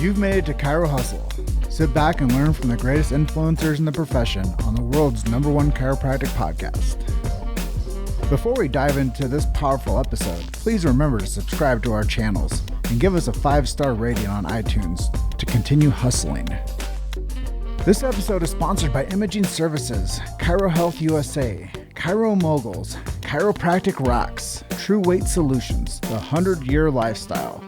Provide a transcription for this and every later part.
You've made it to Chiro Hustle. Sit back and learn from the greatest influencers in the profession on the world's #1 chiropractic podcast. Before we dive into this powerful episode, please remember to subscribe to our channels and give us a 5-star rating on iTunes to continue hustling. This episode is sponsored by Imaging Services, Chiro Health USA, Chiro Moguls, Chiropractic Rocks, True Weight Solutions, The 100-Year Lifestyle,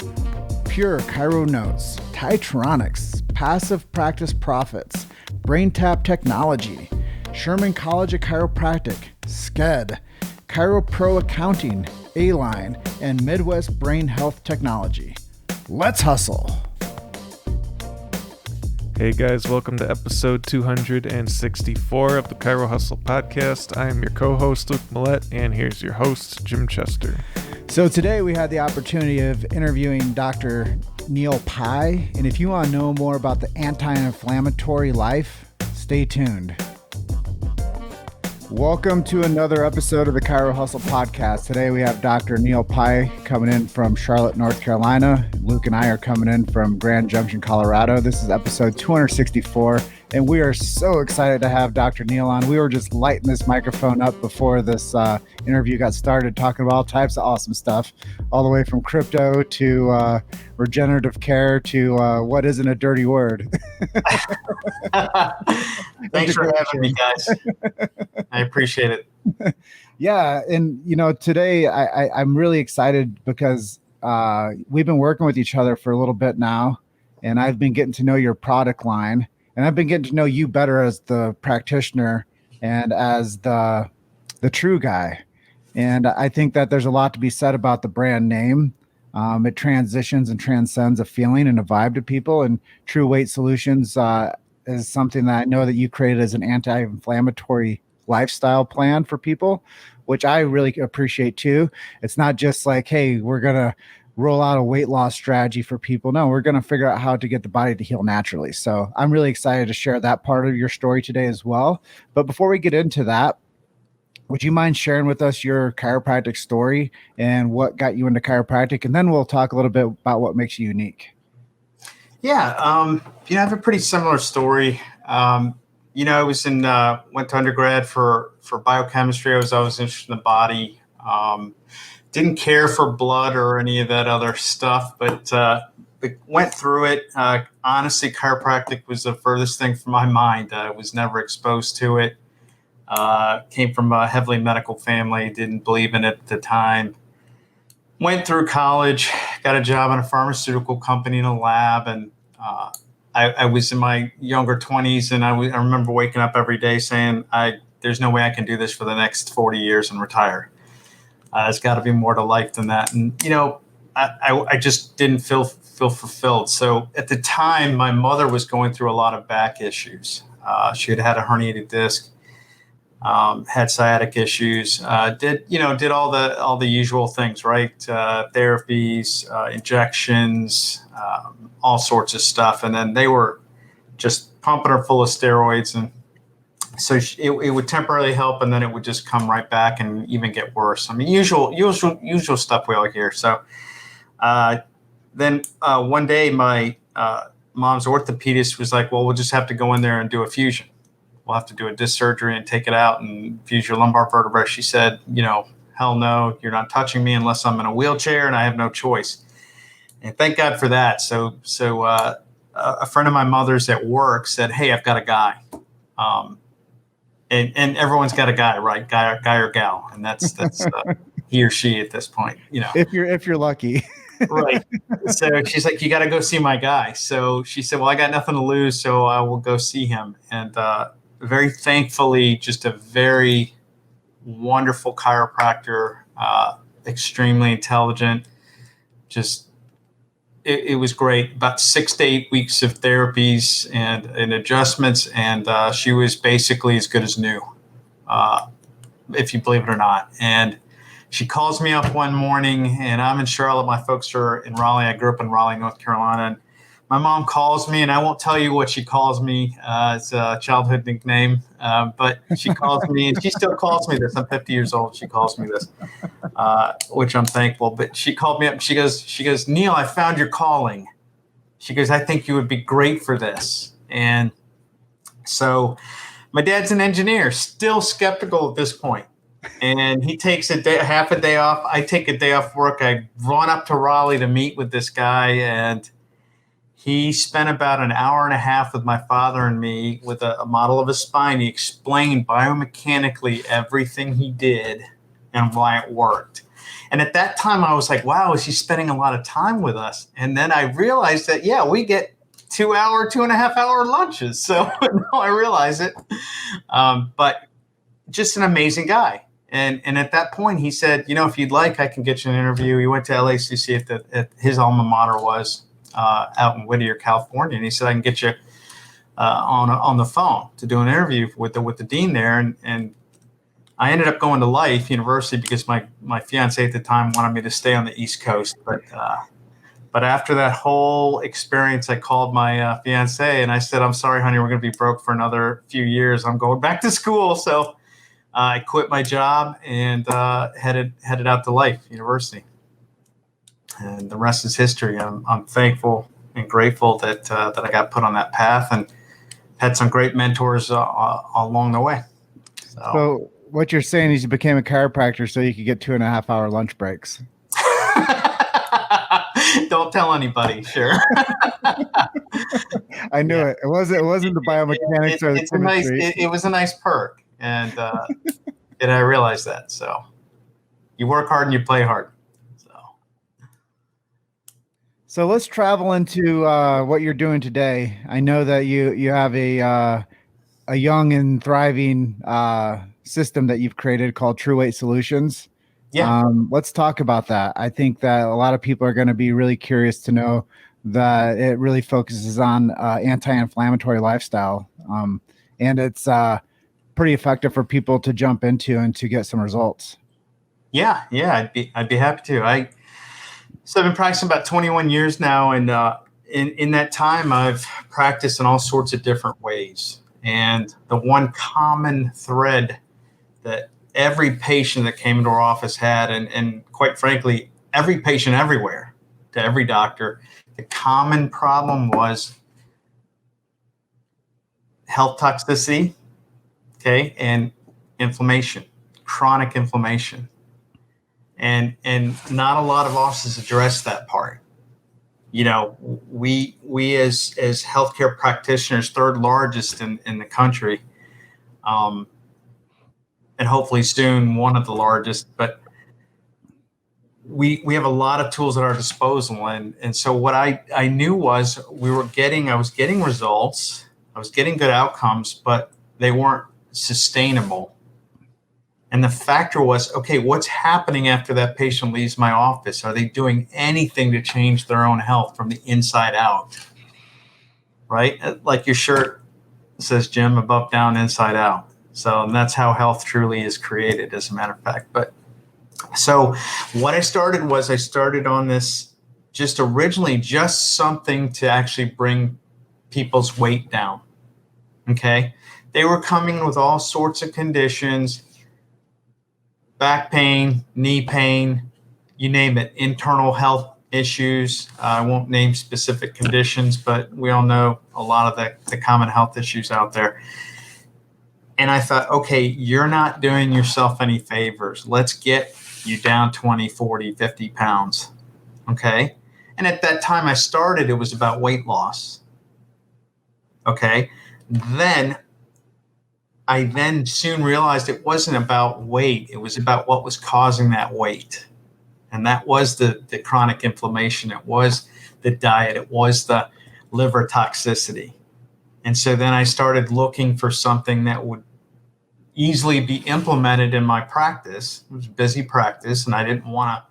Pure Chiro Notes, Titronics, Passive Practice Profits, BrainTap Technology, Sherman College of Chiropractic, SCED, Chiro Pro Accounting, A-Line, and Midwest Brain Health Technology. Let's hustle. Hey guys, welcome to episode 264 of the Chiro Hustle podcast. I am your co-host, Luke Millette, and here's your host, Jim Chester. So today we had the opportunity of interviewing Dr. Neil Pai, and if you want to know more about the anti-inflammatory life, stay tuned. Welcome to another episode of the Chiro Hustle podcast. Today we have Dr. Neil Pai coming in from Charlotte, North Carolina. Luke and I are coming in from Grand Junction, Colorado. This is episode 264, and we are so excited to have Dr. Neil on. We were just lighting this microphone up before this interview got started, talking about all types of awesome stuff, all the way from crypto to regenerative care to what isn't a dirty word. Thanks for having me, guys. I appreciate it. Yeah. And, you know, today I'm really excited because we've been working with each other for a little bit now, and I've been getting to know your product line, and I've been getting to know you better as the practitioner and as the true guy. And I think that there's a lot to be said about the brand name. It transitions and transcends a feeling and a vibe to people, and True Weight Solutions is something that I know that you created as an anti-inflammatory lifestyle plan for people, which I really appreciate too. It's not just like, hey, we're going to roll out a weight loss strategy for people. No, we're going to figure out how to get the body to heal naturally. So I'm really excited to share that part of your story today as well. But before we get into that, would you mind sharing with us your chiropractic story and what got you into chiropractic? And then we'll talk a little bit about what makes you unique. Yeah. I have a pretty similar story. I was went to undergrad for biochemistry. I was always interested in the body. Didn't care for blood or any of that other stuff, but went through it. Honestly, chiropractic was the furthest thing from my mind. I was never exposed to it. Came from a heavily medical family, didn't believe in it at the time. Went through college, got a job in a pharmaceutical company in a lab, and I was in my younger 20s, and I remember waking up every day saying, there's no way I can do this for the next 40 years and retire. There's got to be more to life than that. And, I just didn't feel fulfilled. So at the time, my mother was going through a lot of back issues. She had a herniated disc, had sciatic issues, did all the usual things, right? Therapies, injections, all sorts of stuff. And then they were just pumping her full of steroids. And so it would temporarily help, and then it would just come right back and even get worse. I mean, usual stuff we all hear. So then one day my mom's orthopedist was like, well, we'll just have to go in there and do a fusion. We'll have to do a disc surgery and take it out and fuse your lumbar vertebra. She said, hell no, you're not touching me unless I'm in a wheelchair and I have no choice. And thank God for that. So a friend of my mother's at work said, hey, I've got a guy. And everyone's got a guy, right? Guy or gal. And that's he or she at this point, If you're lucky. Right. So she's like, you got to go see my guy. So she said, well, I got nothing to lose, so I will go see him. And very thankfully, just a very wonderful chiropractor, extremely intelligent. Just it was great. About 6 to 8 weeks of therapies and adjustments, and she was basically as good as new, if you believe it or not. And she calls me up one morning, and I'm in Charlotte. My folks are in Raleigh. I grew up in Raleigh, North Carolina. And my mom calls me, and I won't tell you what she calls me. It's a childhood nickname, but she calls me, and she still calls me this. I'm 50 years old. She calls me this, which I'm thankful. But she called me up, and she goes, Neil, I found your calling. She goes, I think you would be great for this. And so my dad's an engineer, still skeptical at this point. And he takes half a day off. I take a day off work. I run up to Raleigh to meet with this guy, and he spent about an hour and a half with my father and me with a model of his spine. He explained biomechanically everything he did and why it worked. And at that time, I was like, wow, is he spending a lot of time with us? And then I realized that, yeah, we get 2.5 hour lunches. So now I realize it. But just an amazing guy. And at that point, he said, if you'd like, I can get you an interview. He went to LACC at his alma mater was out in Whittier, California. And he said, I can get you on the phone to do an interview with the dean there. And I ended up going to Life University because my fiance at the time wanted me to stay on the East Coast. But after that whole experience, I called my fiance and I said, I'm sorry, honey, we're going to be broke for another few years. I'm going back to school. So I quit my job and headed out to Life University. And the rest is history. I'm thankful and grateful that I got put on that path and had some great mentors along the way. So what you're saying is you became a chiropractor so you could get 2.5 hour lunch breaks. Don't tell anybody. Sure. I knew it. It wasn't the biomechanics or the chemistry. It was a nice perk, and I realized that. So you work hard and you play hard. So let's travel into what you're doing today. I know that you have a young and thriving system that you've created called True Weight Solutions. Yeah. Let's talk about that. I think that a lot of people are going to be really curious to know that it really focuses on anti-inflammatory lifestyle. And it's pretty effective for people to jump into and to get some results. Yeah. I'd be happy to. So I've been practicing about 21 years now. And in that time, I've practiced in all sorts of different ways. And the one common thread that every patient that came into our office had, and quite frankly, every patient everywhere, to every doctor, the common problem was health toxicity, okay, and inflammation, chronic inflammation. And not a lot of offices address that part. We as healthcare practitioners, third largest in the country, and hopefully soon one of the largest, but we have a lot of tools at our disposal. And so what I knew was I was getting results, I was getting good outcomes, but they weren't sustainable. And the factor was, okay, what's happening after that patient leaves my office? Are they doing anything to change their own health from the inside out? Right? Like your shirt says, Jim, above, down, inside out. So that's how health truly is created, as a matter of fact. But so what I started on this originally just something to actually bring people's weight down. Okay. They were coming with all sorts of conditions, back pain, knee pain, you name it, internal health issues. I won't name specific conditions, but we all know a lot of the common health issues out there. And I thought, okay, you're not doing yourself any favors. Let's get you down 20, 40, 50 pounds. Okay. And at that time I started, it was about weight loss. Okay. I soon realized it wasn't about weight. It was about what was causing that weight. And that was the chronic inflammation. It was the diet. It was the liver toxicity. And so then I started looking for something that would easily be implemented in my practice. It was busy practice, and I didn't want to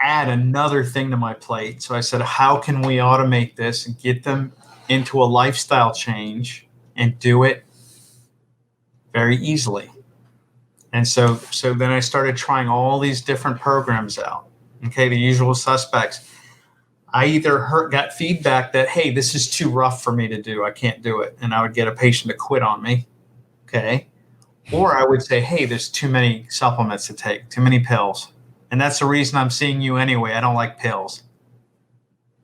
add another thing to my plate. So I said, how can we automate this and get them into a lifestyle change and do it very easily? And so then I started trying all these different programs out. Okay, the usual suspects. I either got feedback that, hey, this is too rough for me to do. I can't do it. And I would get a patient to quit on me. Okay. Or I would say, hey, there's too many supplements to take, too many pills. And that's the reason I'm seeing you anyway. I don't like pills.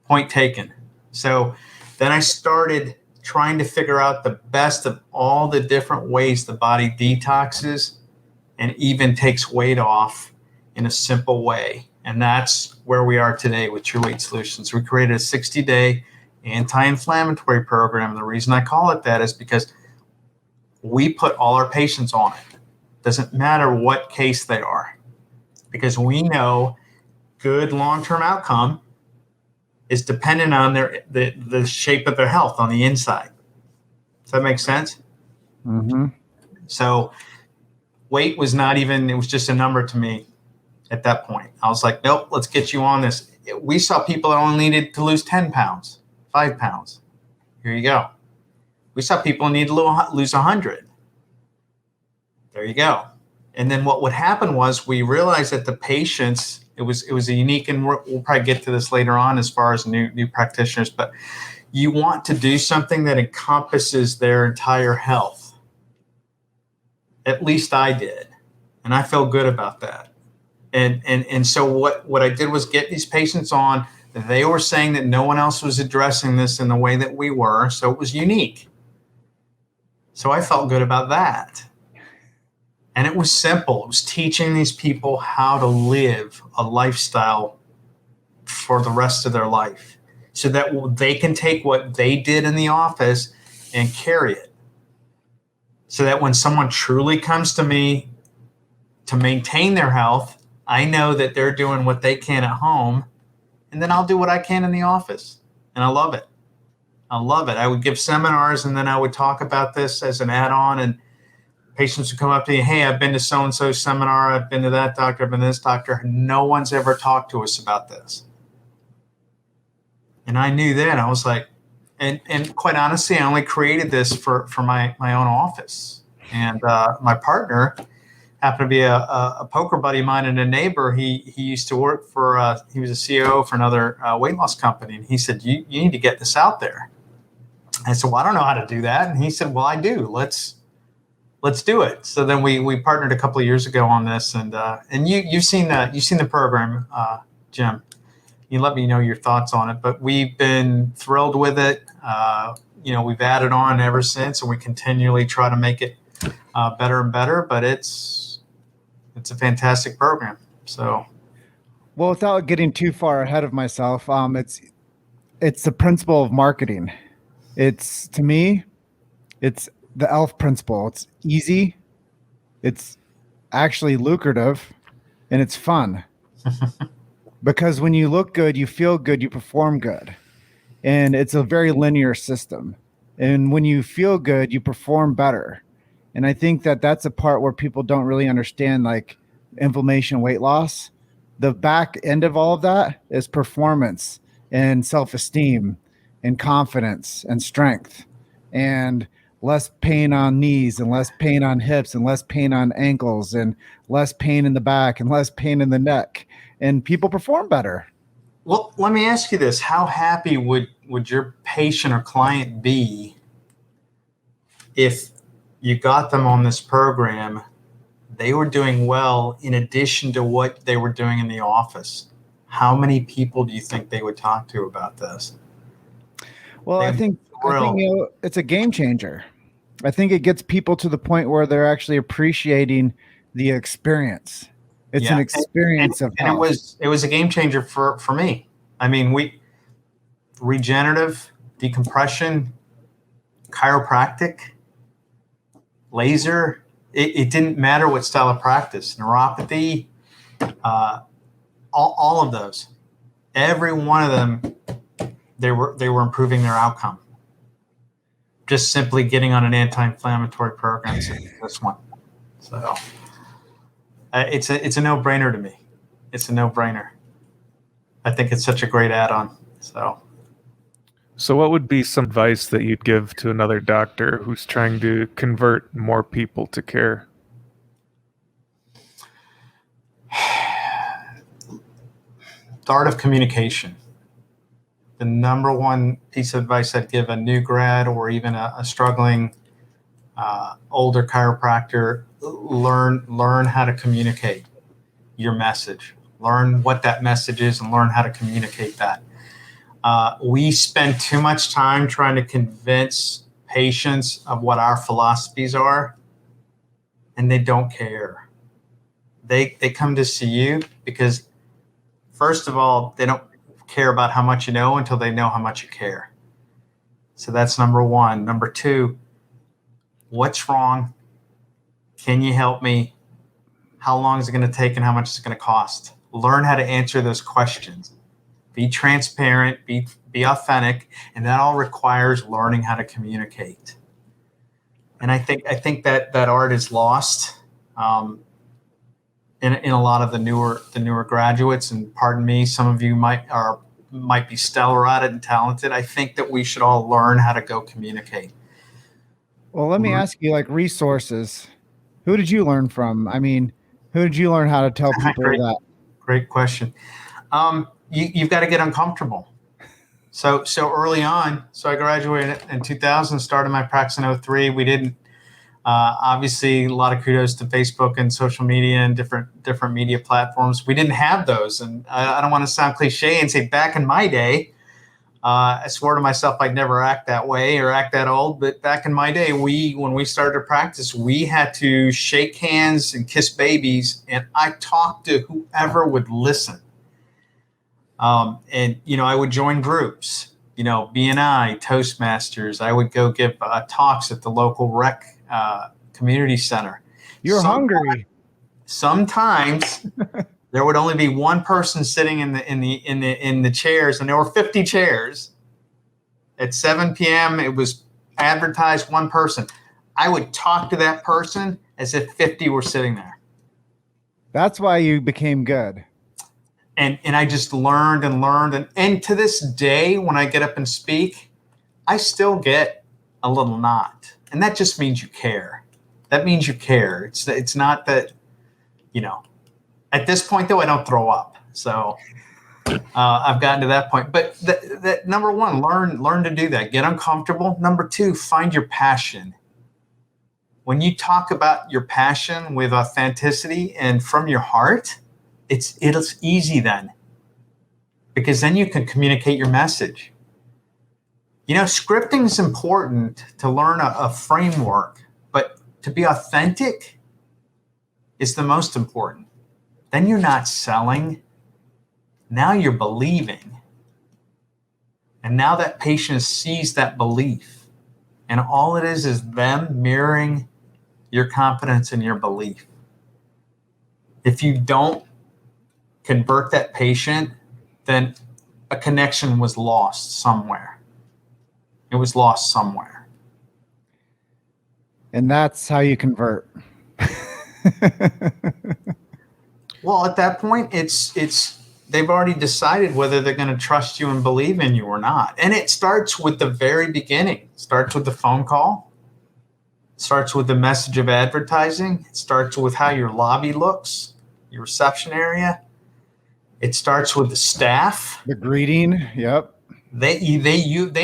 Point taken. So then I started trying to figure out the best of all the different ways the body detoxes and even takes weight off in a simple way. And that's where we are today with True Weight Solutions. We created a 60-day anti-inflammatory program. The reason I call it that is because we put all our patients on it. Doesn't matter what case they are, because we know good long-term outcome is dependent on the shape of their health on the inside. Does that make sense? Mm-hmm. So weight was not even, it was just a number to me at that point. I was like, nope, let's get you on this. We saw people that only needed to lose 10 pounds, 5 pounds. Here you go. We saw people need to lose 100. There you go. And then what would happen was we realized that the patients, it was a unique, and we'll probably get to this later on as far as new practitioners, but you want to do something that encompasses their entire health. At least I did. And I feel good about that. And so what I did was get these patients on. They were saying that no one else was addressing this in the way that we were. So it was unique. So I felt good about that. And it was simple. It was teaching these people how to live a lifestyle for the rest of their life so that they can take what they did in the office and carry it. So that when someone truly comes to me to maintain their health, I know that they're doing what they can at home, and then I'll do what I can in the office. And I love it. I love it. I would give seminars, and then I would talk about this as an add-on, and patients would come up to me, hey, I've been to so-and-so seminar, I've been to that doctor, I've been to this doctor. No one's ever talked to us about this. And I knew that. I was like, and quite honestly, I only created this for my own office. And my partner happened to be a poker buddy of mine and a neighbor. He used to work for, he was a CEO for another weight loss company. And he said, you need to get this out there. I said, well, I don't know how to do that. And he said, well, I do. Let's do it. So then we partnered a couple of years ago on this. And you've seen the program, Jim. You let me know your thoughts on it, but we've been thrilled with it. We've added on ever since, and we continually try to make it better and better, but it's a fantastic program. So, well, without getting too far ahead of myself, it's the principle of marketing. To me, it's the ELF principle. It's easy, it's actually lucrative, and it's fun. Because when you look good, you feel good, you perform good. And it's a very linear system. And when you feel good, you perform better. And I think that that's a part where people don't really understand, like inflammation, weight loss. The back end of all of that is performance and self-esteem and confidence and strength and less pain on knees and less pain on hips and less pain on ankles and less pain in the back and less pain in the neck. And people perform better. Well, let me ask you this. How happy would your patient or client be if you got them on this program, they were doing well in addition to what they were doing in the office? How many people do you think they would talk to about this? Well, I think it's a game changer. I think it gets people to the point where they're actually appreciating the experience. It's an experience of health. And it was a game changer for me. I mean, regenerative, decompression, chiropractic, laser, it didn't matter what style of practice, neuropathy, all of those. Every one of them, they were improving their outcome. Just simply getting on an anti-inflammatory program, this one. So it's a no-brainer to me. It's a no-brainer. I think it's such a great add-on. So what would be some advice that you'd give to another doctor who's trying to convert more people to care? The art of communication. The number one piece of advice I'd give a new grad or even a struggling older chiropractor: learn how to communicate your message. Learn what that message is and learn how to communicate that. We spend too much time trying to convince patients of what our philosophies are, and they don't care. They come to see you because, first of all, they don't care about how much you know until they know how much you care. So that's number one. Number two, what's wrong? Can you help me? How long is it going to take and how much is it going to cost? Learn how to answer those questions. Be transparent, be authentic, and that all requires learning how to communicate. And I think that art is lost in a lot of the newer graduates. And pardon me, some of you might be stellar at it and talented. I think that we should all learn how to go communicate. Well, let me ask you, like, resources. Who did you learn from? I mean, who did you learn how to tell people that? Great question. You've got to get uncomfortable. So early on, so I graduated in 2000, started my practice in 2003. We didn't, obviously, a lot of kudos to Facebook and social media and different media platforms. We didn't have those. And I don't want to sound cliche and say back in my day, I swore to myself I'd never act that way or act that old. But back in my day, when we started to practice, we had to shake hands and kiss babies. And I talked to whoever would listen. And, I would join groups, BNI, Toastmasters. I would go give talks at the local rec community center. You're hungry. Sometimes there would only be one person sitting in the chairs, and there were 50 chairs. At 7 p.m., it was advertised one person. I would talk to that person as if 50 were sitting there. That's why you became good. And I just learned and learned. And to this day, when I get up and speak, I still get a little knot. And that just means you care. That means you care. It's not that, at this point, though, I don't throw up. So I've gotten to that point. But that number one, learn to do that. Get uncomfortable. Number two, find your passion. When you talk about your passion with authenticity and from your heart, it's easy then, because then you can communicate your message. Scripting is important to learn a framework, but to be authentic is the most important. Then you're not selling. Now you're believing. And now that patient sees that belief. And all it is them mirroring your confidence and your belief. If you don't convert that patient, then a connection was lost somewhere. It was lost somewhere. And that's how you convert. Well, at that point, it's they've already decided whether they're going to trust you and believe in you or not. And it starts with the very beginning. It starts with the phone call. It starts with the message of advertising. It starts with how your lobby looks, your reception area. It starts with the staff. The greeting, yep. They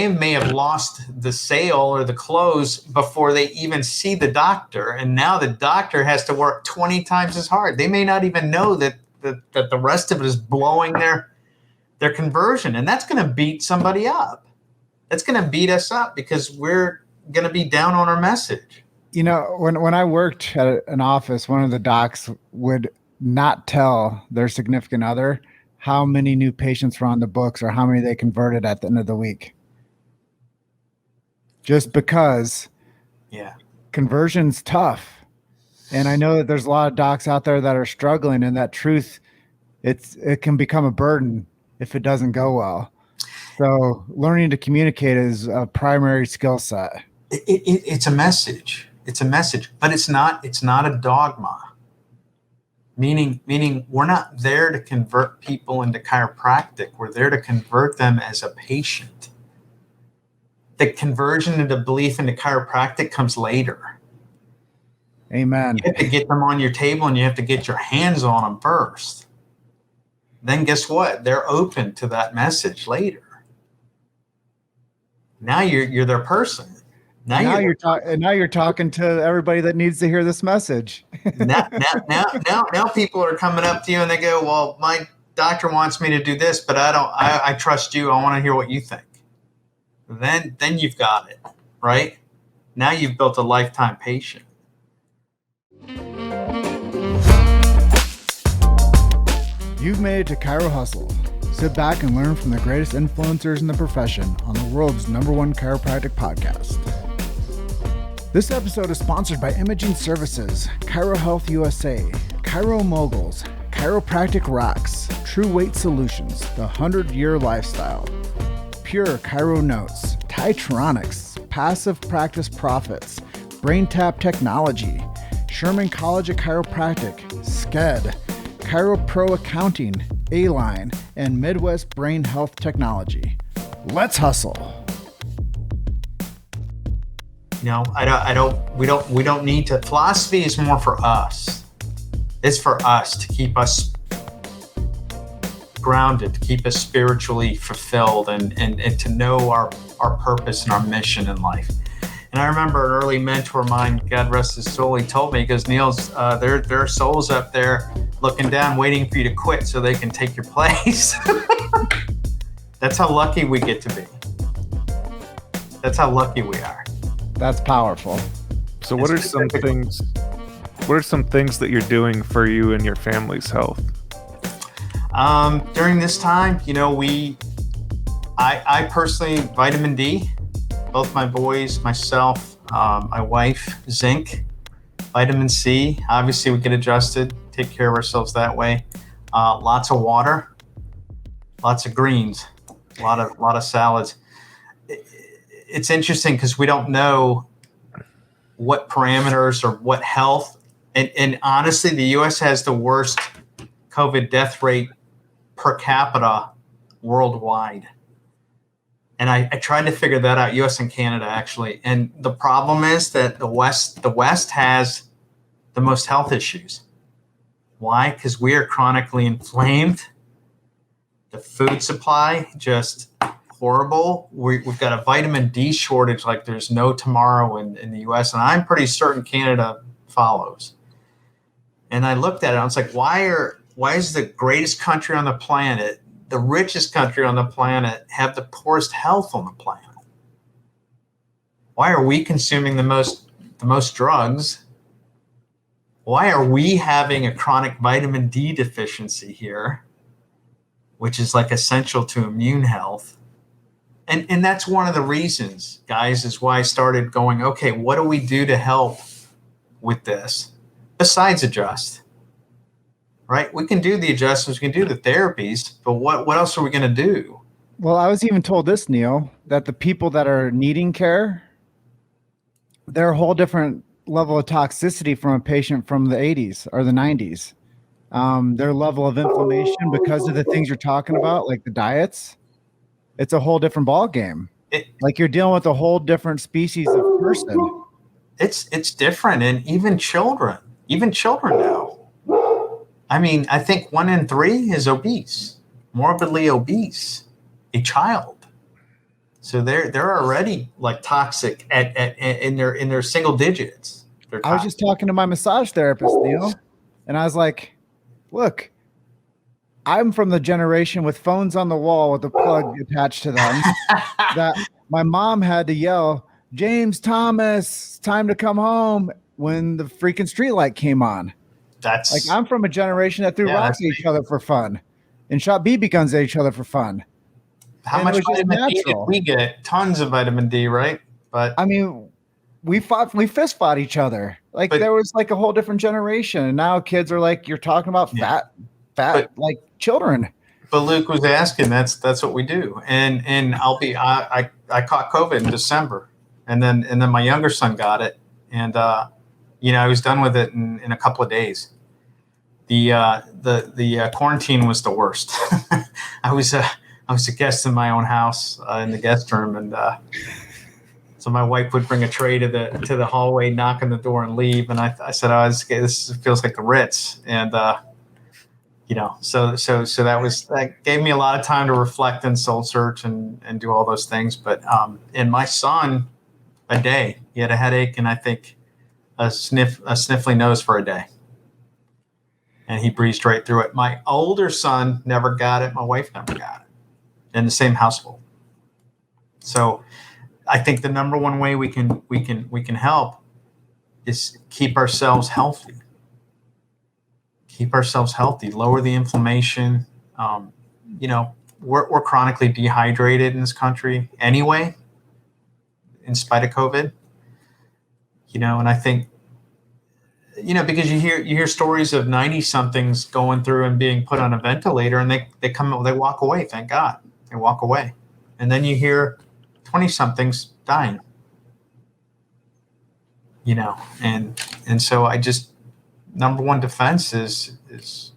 may have lost the sale or the close before they even see the doctor, and now the doctor has to work 20 times as hard. They may not even know that the rest of it is blowing their conversion, and that's going to beat somebody up. That's going to beat us up because we're going to be down on our message. When I worked at an office, one of the docs would not tell their significant other how many new patients were on the books or how many they converted at the end of the week. Just because conversion's tough. And I know that there's a lot of docs out there that are struggling, and that truth, it can become a burden if it doesn't go well. So learning to communicate is a primary skill set. It's a message. It's a message, but it's not a dogma. Meaning we're not there to convert people into chiropractic. We're there to convert them as a patient. The conversion into belief into chiropractic comes later. Amen. You have to get them on your table and you have to get your hands on them first. Then guess what? They're open to that message later. Now you're their person. Now you're talking to everybody that needs to hear this message. now people are coming up to you and they go, well, doctor wants me to do this, but I trust you. I want to hear what you think. Then you've got it, right? Now you've built a lifetime patient. You've made it to Chiro Hustle. Sit back and learn from the greatest influencers in the profession on the world's #1 chiropractic podcast. This episode is sponsored by Imaging Services, Chiro Health USA, Chiro Moguls, Chiropractic Rocks, True Weight Solutions, The 100-Year Lifestyle, Pure Chiro Notes, Titronics, Passive Practice Profits, BrainTap Technology, Sherman College of Chiropractic, SCED, Chiro Pro Accounting, A-Line, and Midwest Brain Health Technology. Let's hustle. We don't need to. Philosophy is more for us. It's for us to keep us grounded, to keep us spiritually fulfilled, and to know our purpose and our mission in life. And I remember an early mentor of mine, God rest his soul, he told me, he goes, Niels, there are souls up there looking down, waiting for you to quit so they can take your place. That's how lucky we get to be. That's how lucky we are. That's powerful. So what are some things that you're doing for you and your family's health? During this time, I personally, vitamin D, both my boys, myself, my wife, zinc, vitamin C. Obviously, we get adjusted, take care of ourselves that way. Lots of water, lots of greens, a lot of salads. It's interesting because we don't know what parameters or what health. And honestly, the U.S. has the worst COVID death rate per capita worldwide. And I tried to figure that out, U.S. and Canada, actually. And the problem is that the West has the most health issues. Why? Because we are chronically inflamed. The food supply, just horrible. We've got a vitamin D shortage like there's no tomorrow in the U.S. And I'm pretty certain Canada follows. And I looked at it, I was like, why is the greatest country on the planet, the richest country on the planet, have the poorest health on the planet? Why are we consuming the most drugs? Why are we having a chronic vitamin D deficiency here, which is like essential to immune health? And that's one of the reasons, guys, is why I started going, okay, what do we do to help with this besides adjust? Right? We can do the adjustments, we can do the therapies, but what else are we going to do? Well, I was even told this, Neil, that the people that are needing care, they're a whole different level of toxicity from a patient from the 80s or the 90s. Their level of inflammation because of the things you're talking about, like the diets, it's a whole different ball game. Like you're dealing with a whole different species of person. It's different. And even children now. I mean, I think 1 in 3 is obese, morbidly obese, a child. So they're already like toxic in their single digits. I was just talking to my massage therapist, Neil, and I was like, look, I'm from the generation with phones on the wall with a plug attached to them that my mom had to yell, James Thomas, time to come home, when the freaking street light came on. That's like, I'm from a generation that threw rocks at each other for fun and shot BB guns at each other for fun. How much vitamin D did we get? Tons of vitamin D, right? But I mean, we fist fought each other. Like there was like a whole different generation. And now kids are like, you're talking about fat, like children. But Luke was asking, that's what we do. And I caught COVID in December, and then my younger son got it. And, I was done with it in a couple of days. The quarantine was the worst. I was a guest in my own house in the guest room, and so my wife would bring a tray to the hallway, knock on the door, and leave. And I said, "Oh, this feels like the Ritz," and so that gave me a lot of time to reflect and soul search and do all those things. But and my son, a day, he had a headache and I think a sniffly nose for a day. and he breezed right through it. My older son never got it. My wife never got it in the same household. So I think the number one way we can help is keep ourselves healthy. Keep ourselves healthy, lower the inflammation. We're chronically dehydrated in this country anyway, in spite of COVID. And I think, because you hear stories of 90-somethings going through and being put on a ventilator, and they walk away. Thank God, they walk away, and then you hear 20-somethings dying. And so I just, number one defense is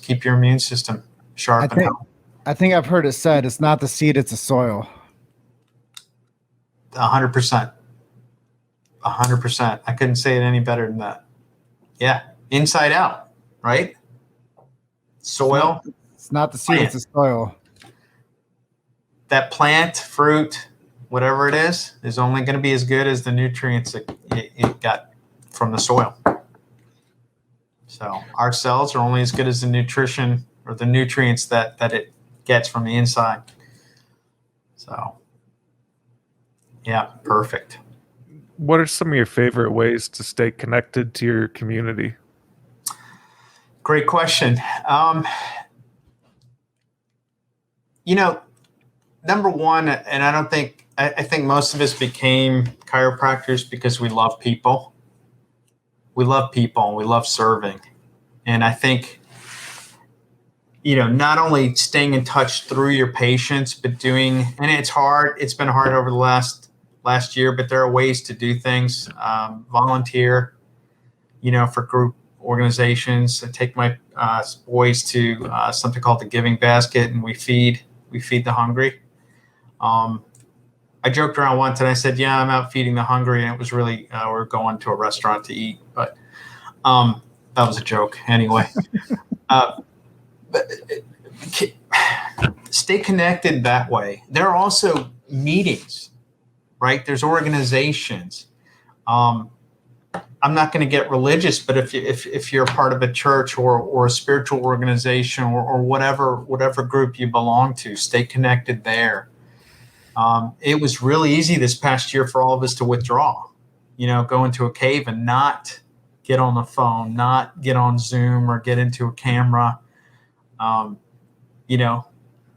keep your immune system sharp and healthy. I think I've heard it said it's not the seed, it's the soil. 100%. 100%. I couldn't say it any better than that. Yeah. Inside out, right? Soil. It's not the seed, it's the soil. That plant, fruit, whatever it is only going to be as good as the nutrients it got from the soil. So our cells are only as good as the nutrition or the nutrients that it gets from the inside. So, yeah, perfect. What are some of your favorite ways to stay connected to your community? Great question. Number one, and I think most of us became chiropractors because we love people. We love people and we love serving. And I think, not only staying in touch through your patients, but and it's hard. It's been hard over the last year, but there are ways to do things. Volunteer, for group organizations. I take my boys to something called the Giving Basket, and we feed the hungry. I joked around once and I said, yeah, I'm out feeding the hungry. And it was really, we're going to a restaurant to eat, but that was a joke anyway. But stay connected that way. There are also meetings, right? There's organizations. I'm not going to get religious, but if you're a part of a church or a spiritual organization or whatever group you belong to, stay connected there. It was really easy this past year for all of us to withdraw, go into a cave and not get on the phone, not get on Zoom or get into a camera, and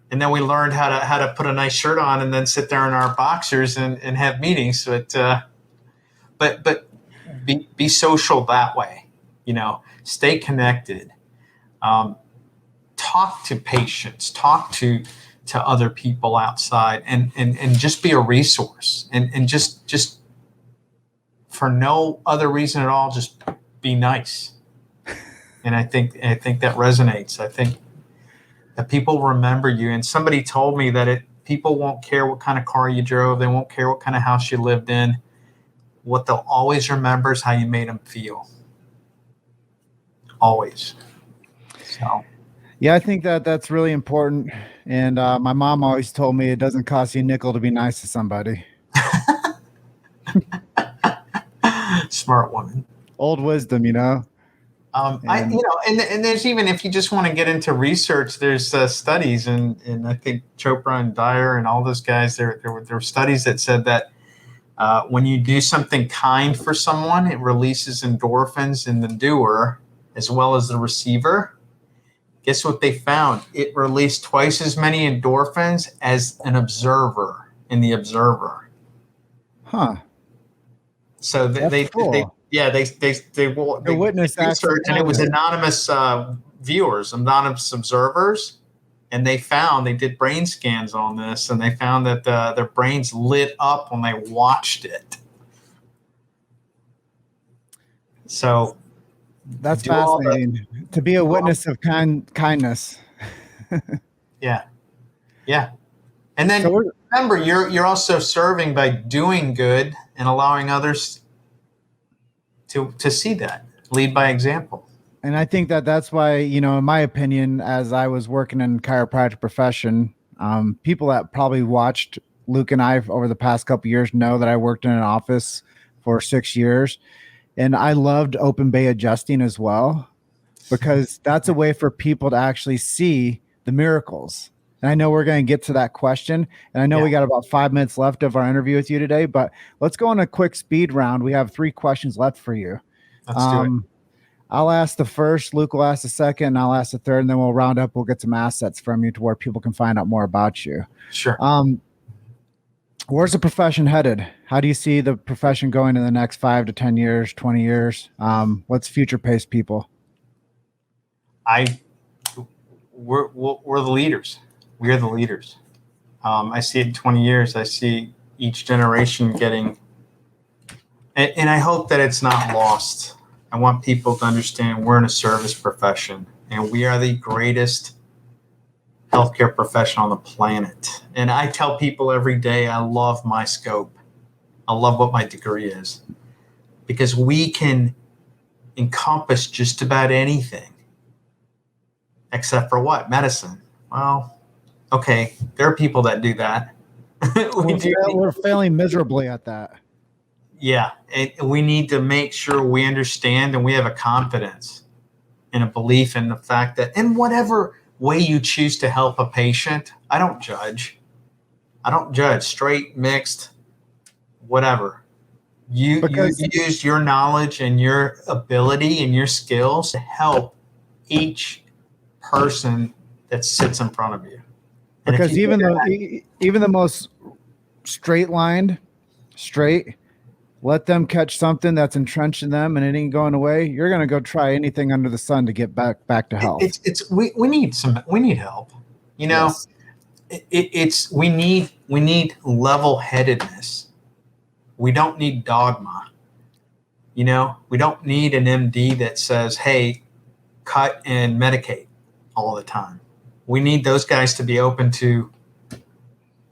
then we learned how to put a nice shirt on and then sit there in our boxers and have meetings. But be social that way, stay connected, talk to patients, talk to other people outside and just be a resource and just for no other reason at all, just be nice. And I think that resonates. I think that people remember you. And somebody told me that people won't care what kind of car you drove. They won't care what kind of house you lived in. What they'll always remember is how you made them feel. Always. So. Yeah, I think that's really important. And my mom always told me it doesn't cost you a nickel to be nice to somebody. Smart woman. Old wisdom, and there's even, if you just want to get into research, there's studies and I think Chopra and Dyer and all those guys, there were studies that said that when you do something kind for someone, it releases endorphins in the doer as well as the receiver. Guess what they found? It released twice as many endorphins as an observer in the observer. Huh. So they witness research, and it was anonymous viewers, anonymous observers, and they did brain scans on this, and they found that their brains lit up when they watched it. So that's fascinating. To be a witness of kindness. Yeah. And then remember, you're also serving by doing good and allowing others to see that. Lead by example. And I think that's why, in my opinion, as I was working in chiropractic profession, people that probably watched Luke and I over the past couple of years know that I worked in an office for 6 years, and I loved open bay adjusting as well. because that's a way for people to actually see the miracles. And I know we're going to get to that question. And I know we got about 5 minutes left of our interview with you today, but let's go on a quick speed round. We have 3 questions left for you. Let's do it. I'll ask the first, Luke will ask the second, and I'll ask the third, and then we'll round up. We'll get some assets from you to where people can find out more about you. Sure. Where's the profession headed? How do you see the profession going in the next 5 to 10 years, 20 years? What's future pace people? We're the leaders. We are the leaders. I see it in 20 years. I see each generation getting, and I hope that it's not lost. I want people to understand we're in a service profession, and we are the greatest healthcare profession on the planet. And I tell people every day, I love my scope. I love what my degree is, because we can encompass just about anything except for what? Medicine. Well, okay, there are people that do that. We're failing miserably at that. Yeah, and we need to make sure we understand and we have a confidence and a belief in the fact that in whatever way you choose to help a patient, I don't judge. Straight, mixed, whatever. You use your knowledge and your ability and your skills to help each person that sits in front of you. And because even the most straight, let them catch something that's entrenched in them and it ain't going away. You're going to go try anything under the sun to get back to health. We need help. You know, yes. We need level-headedness. We don't need dogma. You know, we don't need an MD that says, hey, cut and medicate all the time. We need those guys to be open to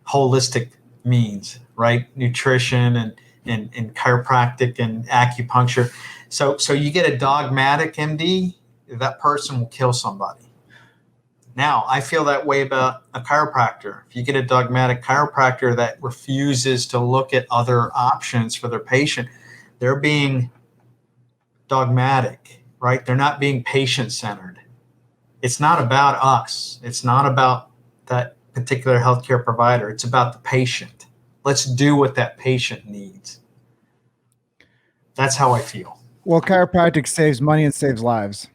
holistic means, right? Nutrition and chiropractic and acupuncture. So you get a dogmatic MD, that person will kill somebody. Now, I feel that way about a chiropractor. If you get a dogmatic chiropractor that refuses to look at other options for their patient, they're being dogmatic, right? They're not being patient-centered. It's not about us. It's not about that particular healthcare provider. It's about the patient. Let's do what that patient needs. That's how I feel. Well, chiropractic saves money and saves lives.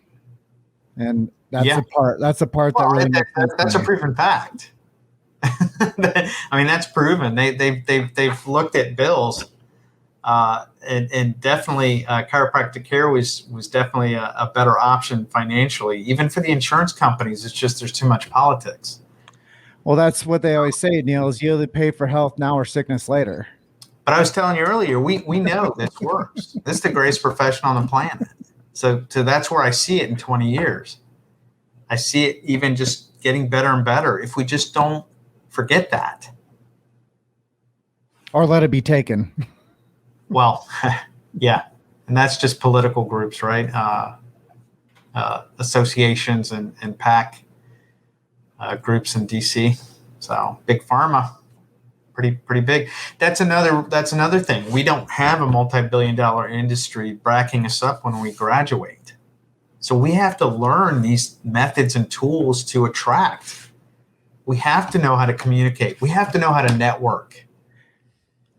And that's the part that really makes sense. That's a proven fact. I mean, that's proven. They've looked at bills, and definitely chiropractic care was definitely a better option financially, even for the insurance companies. It's just there's too much politics. Well, that's what they always say, Neil, is you either pay for health now or sickness later. But I was telling you earlier, we know this works. This is the greatest profession on the planet. So that's where I see it in 20 years. I see it even just getting better and better if we just don't forget that. Or let it be taken. Well, yeah. And that's just political groups, right? Associations and PAC groups in DC. So big pharma, pretty big. That's another thing. We don't have a multi-billion-dollar industry backing us up when we graduate. So we have to learn these methods and tools to attract. We have to know how to communicate. We have to know how to network.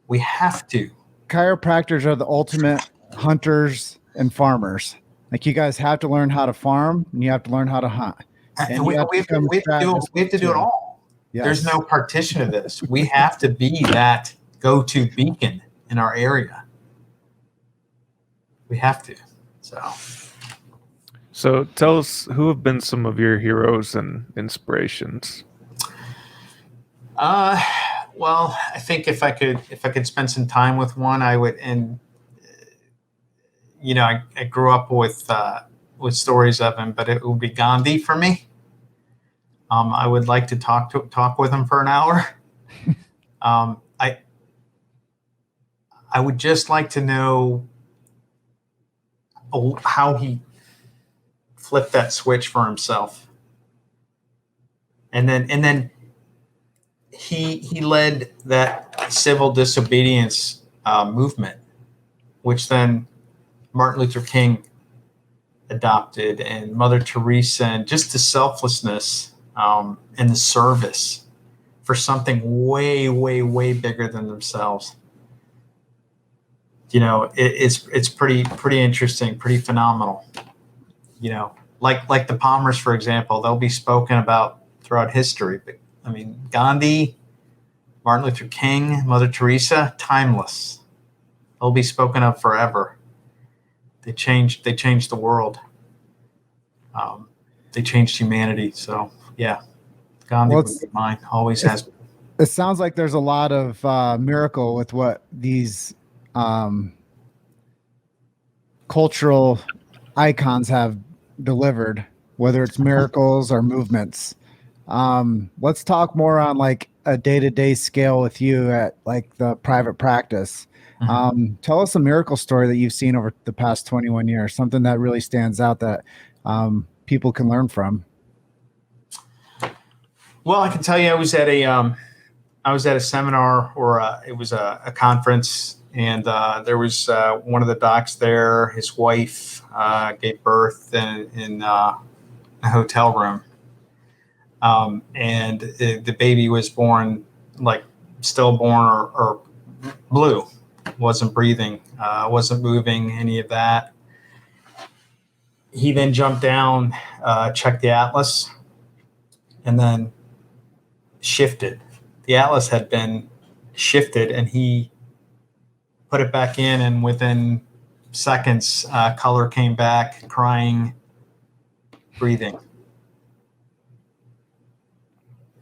We have to. Chiropractors are the ultimate hunters and farmers. Like, you guys have to learn how to farm and you have to learn how to hunt. And we have to do it all. Yes. There's no partition to this. We have to be that go-to beacon in our area. We have to. So tell us, who have been some of your heroes and inspirations? Well, I think if I could spend some time with one, I would. And I grew up with stories of him, but it would be Gandhi for me. I would like to talk with him for an hour. I would just like to know how he flipped that switch for himself, and then he led that civil disobedience movement, which then Martin Luther King adopted, and Mother Teresa, and just the selflessness and the service for something way, way, way bigger than themselves. It's pretty interesting, pretty phenomenal. Like the Palmers, for example, they'll be spoken about throughout history. But I mean, Gandhi, Martin Luther King, Mother Teresa, timeless. They'll be spoken of forever. They changed the world. They changed humanity. So yeah, Gandhi would be mine. Always has been. It sounds like there's a lot of miracle with what these cultural icons have delivered, whether it's miracles or movements. Let's talk more on like a day-to-day scale with you at like the private practice. Tell us a miracle story that you've seen over the past 21 years, something that really stands out that people can learn from. Well, I can tell you, I was at a seminar, or it was a conference, and there was one of the docs there. His wife gave birth in a hotel room, and the baby was born like stillborn or blue, wasn't breathing, wasn't moving, any of that. He then jumped down, checked the atlas, and then shifted. The atlas had been shifted, and he put it back in, and within seconds, color came back, crying, breathing.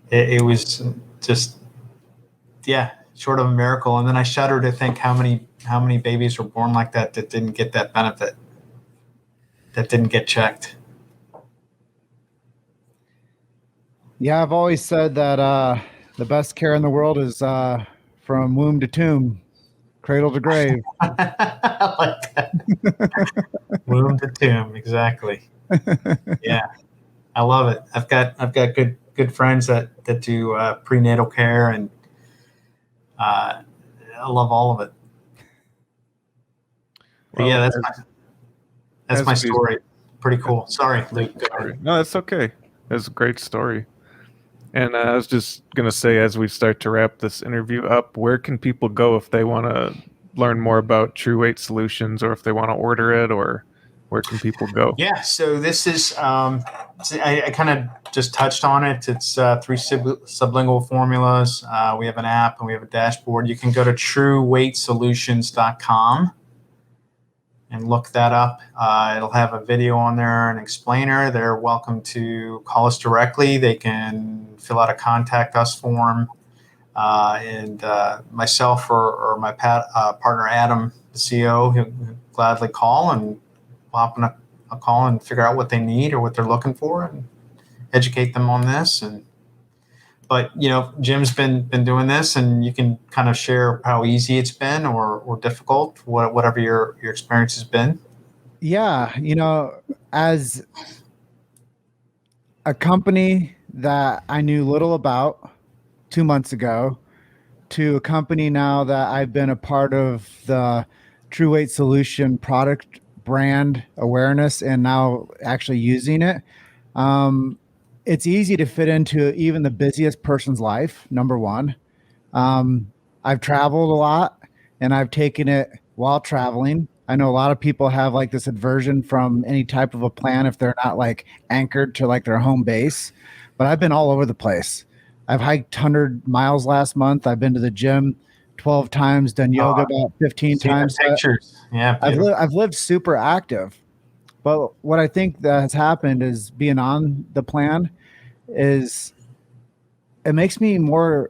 It was just, yeah, short of a miracle. And then I shudder to think how many babies were born like that didn't get that benefit, that didn't get checked. Yeah, I've always said that the best care in the world is from womb to tomb, cradle to grave. I like that. Womb to tomb, exactly. Yeah, I love it. I've got good friends that do prenatal care, and I love all of it. But yeah, that's my story. Pretty cool. Sorry, Luke. No, that's okay. That's a great story. And I was just going to say, as we start to wrap this interview up, where can people go if they want to learn more about True Weight Solutions, or if they want to order it, or where can people go? Yeah, so this is, I kind of just touched on it. It's 3 sublingual formulas. We have an app and we have a dashboard. You can go to trueweightsolutions.com and look that up. It'll have a video on there, an explainer. They're welcome to call us directly. They can fill out a contact us form. And myself or my partner, Adam, the CEO, he'll gladly call and pop in a call and figure out what they need or what they're looking for and educate them on this. But Jim's been doing this, and you can kind of share how easy it's been or difficult, whatever your experience has been. Yeah, as a company that I knew little about 2 months ago, to a company now that I've been a part of the True Weight Solution product brand awareness and now actually using it. It's easy to fit into even the busiest person's life, number one. I've traveled a lot, and I've taken it while traveling. I know a lot of people have like this aversion from any type of a plan if they're not like anchored to like their home base, but I've been all over the place. I've hiked 100 miles last month. I've been to the gym 12 times, done yoga about 15 times. Pictures. Yeah, I've lived super active. But what I think that has happened is being on the plan is it makes me more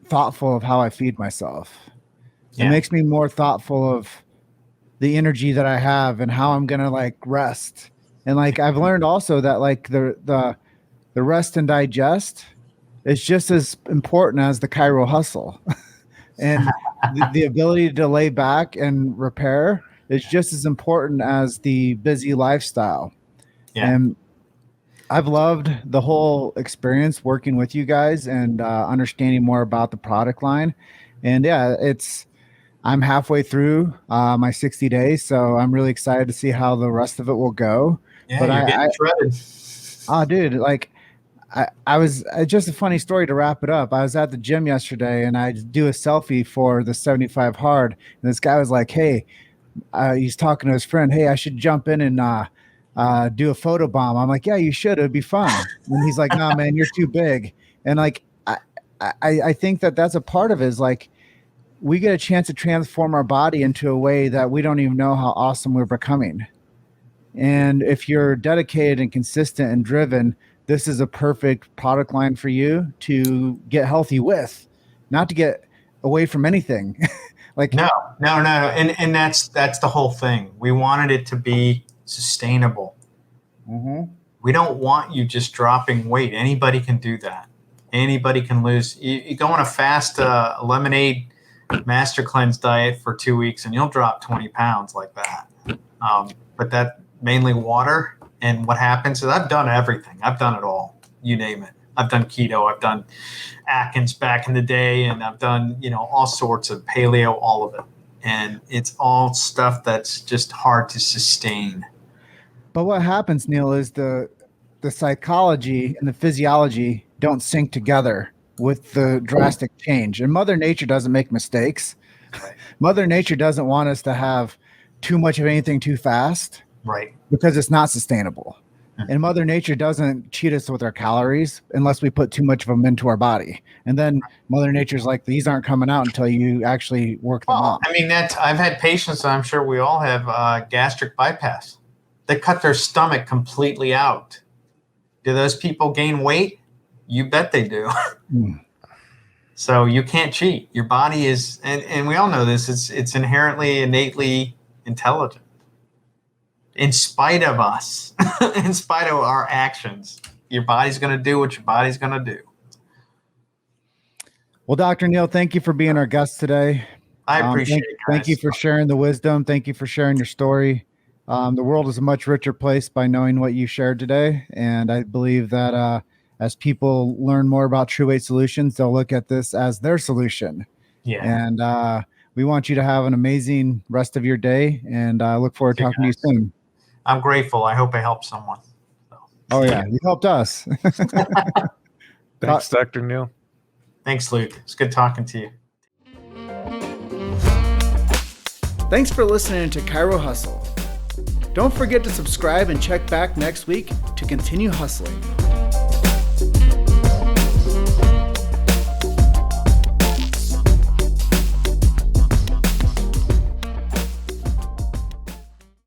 thoughtful of how I feed myself. Yeah. It makes me more thoughtful of the energy that I have and how I'm going to like rest. And like, I've learned also that like the rest and digest is just as important as the Chiro hustle. And the ability to lay back and repair is just as important as the busy lifestyle. Yeah. And I've loved the whole experience working with you guys and understanding more about the product line. And yeah, I'm halfway through my 60 days, so I'm really excited to see how the rest of it will go. Yeah, But you're getting shredded. oh, dude, like I was just a funny story to wrap it up. I was at the gym yesterday and I do a selfie for the 75 hard. And this guy was like, hey, he's talking to his friend, hey, I should jump in and do a photo bomb. I'm like, yeah, you should. It'd be fun. And he's like, no, man, you're too big. And like, I think that that's a part of it is like, we get a chance to transform our body into a way that we don't even know how awesome we're becoming. And if you're dedicated and consistent and driven, this is a perfect product line for you to get healthy with, not to get away from anything. Like No. And that's the whole thing. We wanted it to be sustainable. We don't want you just dropping weight. Anybody can do that. Anybody can lose. You go on a fast lemonade master cleanse diet for 2 weeks and you'll drop 20 pounds like that. But that mainly water. And what happens is I've done everything. I've done it all. You name it. I've done keto. I've done Atkins back in the day, and I've done, all sorts of paleo, all of it. And it's all stuff that's just hard to sustain. But what happens, Neil, is the psychology and the physiology don't sync together with the drastic change. And Mother Nature doesn't make mistakes. Right. Mother Nature doesn't want us to have too much of anything too fast. Right. Because it's not sustainable. Mm-hmm. And Mother Nature doesn't cheat us with our calories unless we put too much of them into our body. And then Mother Nature's like, these aren't coming out until you actually work them out. I mean, I've had patients, I'm sure we all have, gastric bypass. They cut their stomach completely out. Do those people gain weight? You bet they do. So you can't cheat. Your body is, and we all know this, it's inherently, innately intelligent. In spite of us, in spite of our actions, your body's going to do what your body's going to do. Well, Dr. Neil, thank you for being our guest today. I appreciate it, guys. Thank you for sharing the wisdom. Thank you for sharing your story. The world is a much richer place by knowing what you shared today. And I believe that as people learn more about True Weight Solutions, they'll look at this as their solution. Yeah. And we want you to have an amazing rest of your day. And I look forward to talking to you soon. I'm grateful. I hope I helped someone. So. Oh, yeah. You helped us. Thanks, Dr. Neil. Thanks, Luke. It's good talking to you. Thanks for listening to Chiro Hustle. Don't forget to subscribe and check back next week to continue hustling.